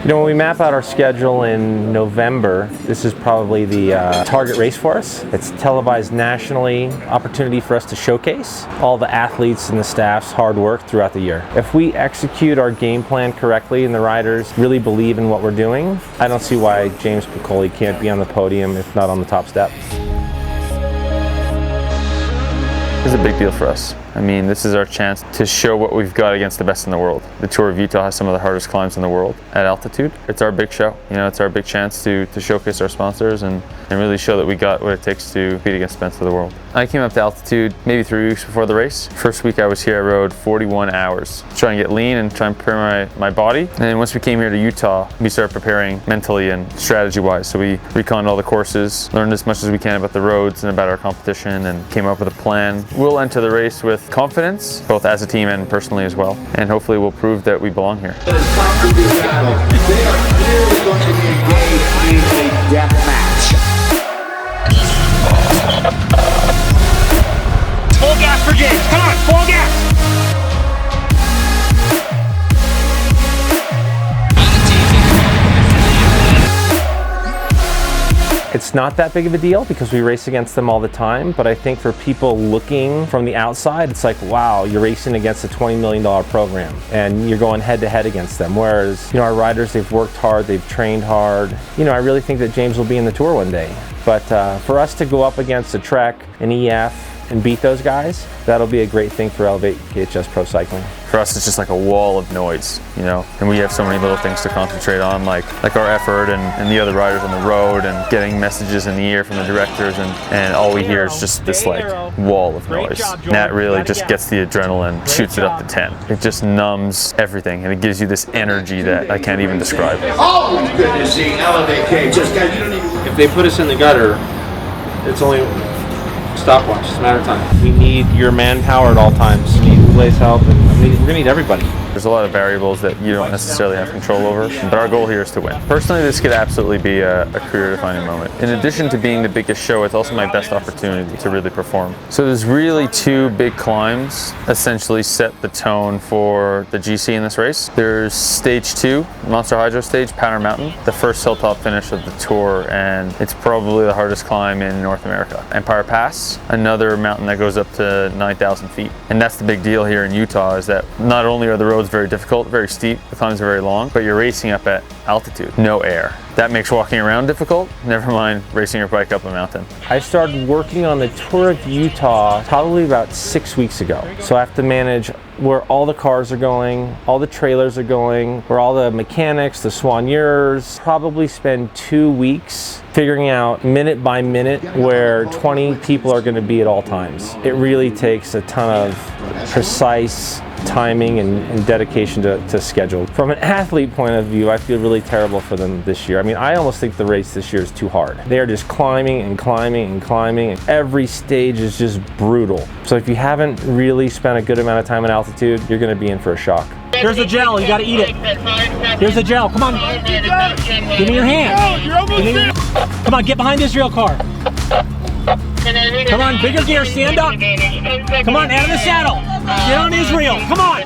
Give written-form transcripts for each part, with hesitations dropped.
You know, when we map out our schedule in November, this is probably the target race for us. It's televised nationally, opportunity for us to showcase all the athletes and the staff's hard work throughout the year. If we execute our game plan correctly and the riders really believe in what we're doing, I don't see why James Piccoli can't be on the podium, if not on the top step. It's a big deal for us. I mean, this is our chance to show what we've got against the best in the world. The Tour of Utah has some of the hardest climbs in the world at altitude. It's our big show. You know, it's our big chance to showcase our sponsors and really show that we got what it takes to compete against the best of the world. I came up to altitude maybe 3 weeks before the race. First week I was here, I rode 41 hours. Try and get lean and try and prepare my body. And then once we came here to Utah, we started preparing mentally and strategy-wise. So we reconned all the courses, learned as much as we can about the roads and about our competition, and came up with a plan. We'll enter the race with confidence, both as a team and personally as well. And hopefully we'll prove that we belong here. They are clearly going to be engaged in a death match. Full gas for James, come on, full gas! It's not that big of a deal because we race against them all the time, but I think for people looking from the outside, it's like, wow, you're racing against a $20 million program and you're going head to head against them. Whereas, you know, our riders, they've worked hard, they've trained hard. You know, I really think that James will be in the Tour one day. But for us to go up against a Trek, an EF, and beat those guys, that'll be a great thing for Elevate KHS Pro Cycling. For us, it's just like a wall of noise, you know, and we have so many little things to concentrate on, like our effort and the other riders on the road and getting messages in the ear from the directors, and all we hear is just this like wall of noise. And that really just gets the adrenaline, shoots it up to 10. It just numbs everything, and it gives you this energy that I can't even describe. Always good to see Elevate KHS. Guys, you don't even... If they put us in the gutter, it's only stopwatch, it's a matter of time. We need your manpower at all times. We need Ulay's help, and we're going to need everybody. There's a lot of variables that you don't necessarily have control over, but our goal here is to win. Personally, this could absolutely be a career-defining moment. In addition to being the biggest show, it's also my best opportunity to really perform. So there's really 2 big climbs essentially set the tone for the GC in this race. There's stage 2, Monster Hydro stage, Powder Mountain, the first hilltop finish of the Tour, and it's probably the hardest climb in North America. Empire Pass, another mountain that goes up to 9,000 feet. And that's the big deal here in Utah, is that not only are the roads very difficult, very steep, the climbs are very long, but you're racing up at altitude, no air. That makes walking around difficult, never mind racing your bike up a mountain. I started working on the Tour of Utah probably about 6 weeks ago. So I have to manage where all the cars are going, all the trailers are going, where all the mechanics, the soigneurs. Probably spend 2 weeks figuring out minute by minute where 20 people are going to be at all times. It really takes a ton of precise timing and dedication to schedule. From an athlete point of view, I feel really terrible for them this year. I mean, I almost think the race this year is too hard. They are just climbing and climbing and climbing, and every stage is just brutal. So if you haven't really spent a good amount of time at altitude, you're going to be in for a shock. Here's the gel, you gotta eat it. Here's the gel, come on. Give me your hand. Come on, get behind Israel car. Come on, bigger gear, stand up. Come on, out of the saddle. Get on Israel, come on.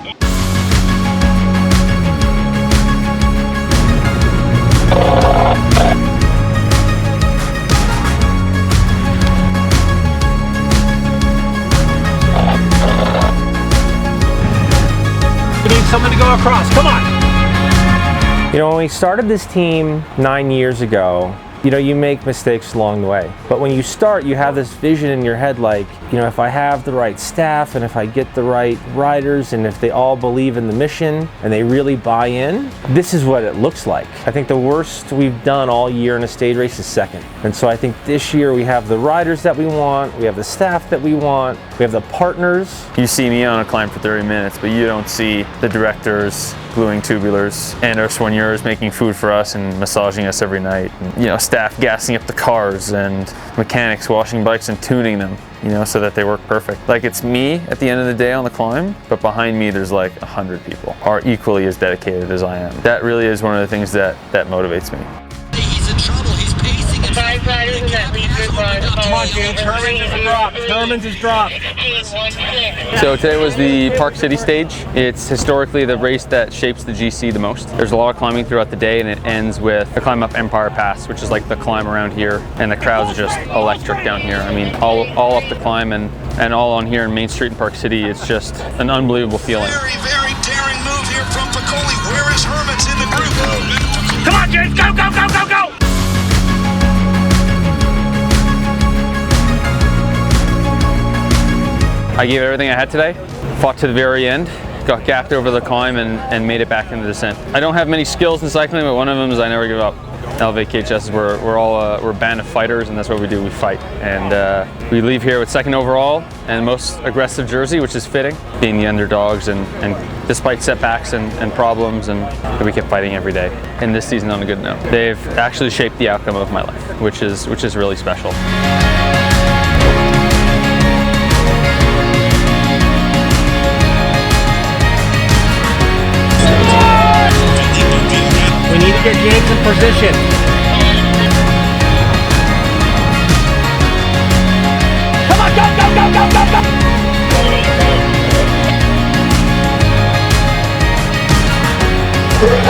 We need someone to go across, come on. You know, when we started this team 9 years ago, you know, you make mistakes along the way. But when you start, you have this vision in your head like, you know, if I have the right staff and if I get the right riders and if they all believe in the mission and they really buy in, this is what it looks like. I think the worst we've done all year in a stage race is second. And so I think this year we have the riders that we want, we have the staff that we want, we have the partners. You see me on a climb for 30 minutes, but you don't see the directors gluing tubulars and our soigneurs making food for us and massaging us every night. And, you know, staff gassing up the cars and mechanics washing bikes and tuning them, you know, so that they work perfect. Like, it's me at the end of the day on the climb, but behind me there's like 100 people are equally as dedicated as I am. That really is one of the things that motivates me. He's in trouble. He's pacing. 5 riders in that lead group are Come on, James. Herman's is dropped. Herman's is dropped. So today was the Park City stage. It's historically the race that shapes the GC the most. There's a lot of climbing throughout the day, and it ends with a climb up Empire Pass, which is like the climb around here, and the crowds are just electric down here. I mean, all up the climb and all on here in Main Street in Park City. It's just an unbelievable feeling. Very, very daring move here from Piccoli. Where is Hermans in the group? Come on, James. Go, go, go, go, go. I gave everything I had today, fought to the very end, got gapped over the climb and made it back in the descent. I don't have many skills in cycling, but one of them is I never give up. Elevate KHS, we're a band of fighters, and that's what we do, we fight. And we leave here with 2nd overall and most aggressive jersey, which is fitting, being the underdogs, and despite setbacks and problems, and we kept fighting every day. And this season on a good note. They've actually shaped the outcome of my life, which is really special. We need to get James in position. Come on, go, go, go, go, go, go!